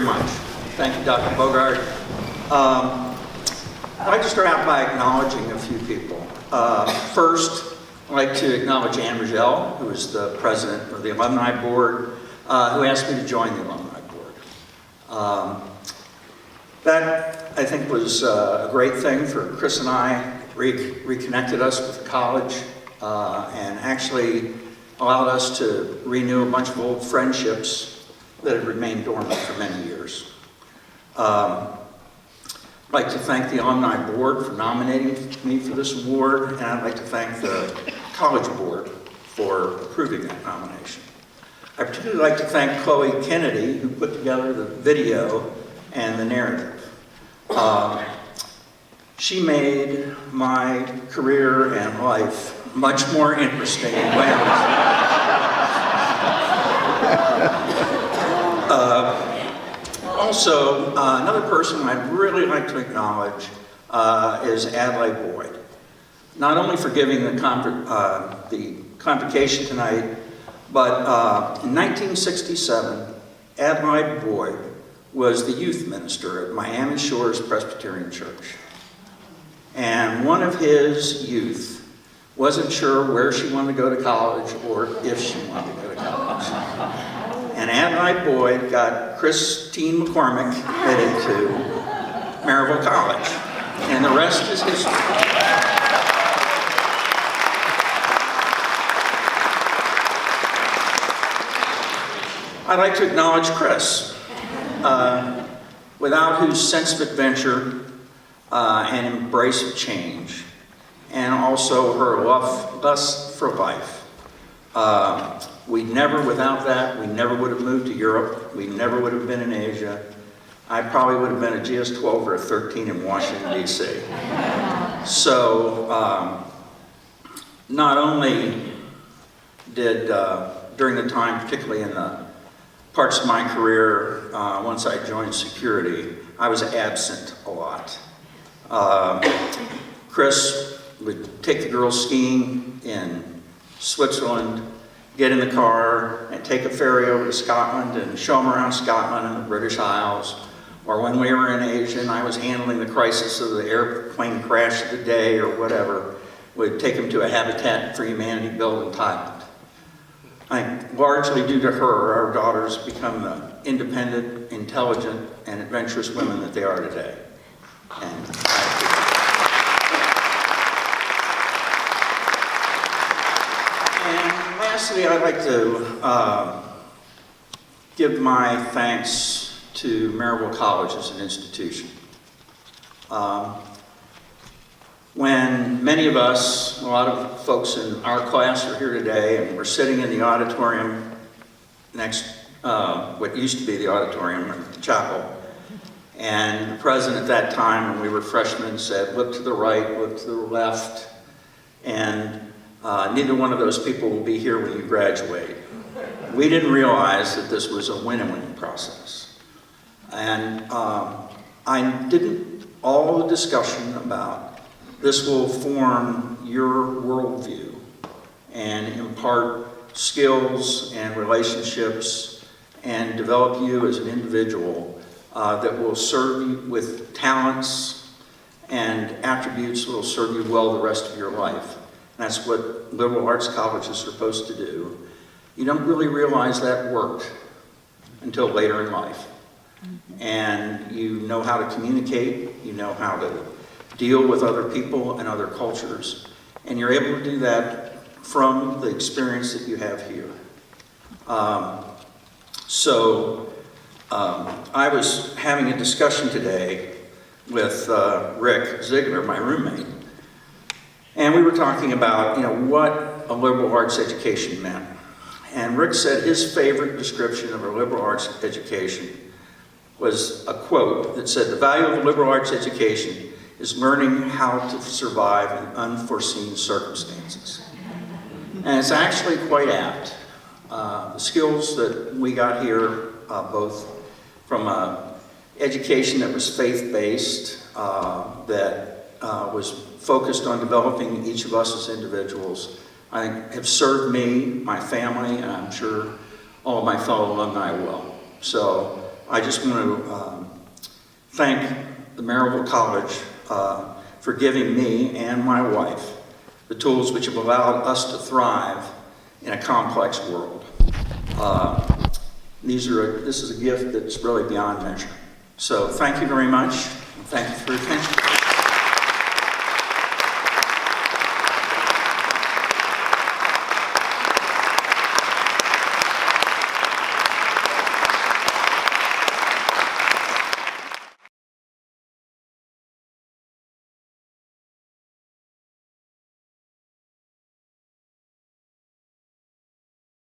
very much. Thank you, Dr. Bogart. I'd like to start out by acknowledging a few people. First, I'd like to acknowledge Ann Rigel, who is the president of the Alumni Board, who asked me to join the Alumni Board. That, I think, was a great thing for Chris and I. Reconnected us with the college and actually allowed us to renew a bunch of old friendships that had remained dormant for many years. I'd like to thank the Alumni Board for nominating me for this award, and I'd like to thank the College Board for approving that nomination. I'd particularly like to thank Chloe Kennedy, who put together the video and the narrative. She made my career and life much more interesting in Wales. Also, another person I'd really like to acknowledge is Adlai Boyd. Not only for giving the convocation tonight, but in 1967, Adlai Boyd was the youth minister at Miami Shores Presbyterian Church. And one of his youth wasn't sure where she wanted to go to college or if she wanted to go to college. And Adlai Boyd got Christine McCormick headed to Maryville College. And the rest is history. I'd like to acknowledge Chris, without whose sense of adventure and embrace of change, and also her lust for life. Without that, we never would have moved to Europe. We never would have been in Asia. I probably would have been a GS-12 or a 13 in Washington, D.C. So, not only did, during the time, particularly in the parts of my career, once I joined security, I was absent a lot. Chris would take the girls skiing in Switzerland, get in the car and take a ferry over to Scotland and show them around Scotland and the British Isles. Or when we were in Asia and I was handling the crisis of the airplane crash of the day or whatever, would take them to a Habitat for Humanity build in Thailand. I think largely due to her, our daughters become the independent, intelligent, and adventurous women that they are today. And lastly, I'd like to give my thanks to Maryville College as an institution. When many of us, a lot of folks in our class are here today, and we're sitting in the auditorium next, what used to be the auditorium in the chapel, and the president at that time, when we were freshmen, said, look to the right, look to the left, and neither one of those people will be here when you graduate. We didn't realize that this was a win-win process. And I didn't, all the discussion about this will form your worldview and impart skills and relationships and develop you as an individual that will serve you with talents and attributes that will serve you well the rest of your life. And that's what liberal arts colleges are supposed to do. You don't really realize that worked until later in life. And you know how to communicate, you know how to deal with other people and other cultures, and you're able to do that from the experience that you have here. I was having a discussion today with Rick Ziegler, my roommate, and we were talking about, what a liberal arts education meant. And Rick said his favorite description of a liberal arts education was a quote that said, the value of a liberal arts education is learning how to survive in unforeseen circumstances. And it's actually quite apt. The skills that we got here, both from education that was faith-based, that was focused on developing each of us as individuals, I think have served me, my family, and I'm sure all of my fellow alumni will. So I just want to thank the Maryville College for giving me and my wife the tools which have allowed us to thrive in a complex world. This is a gift that's really beyond measure. So thank you very much. Thank you for your attention.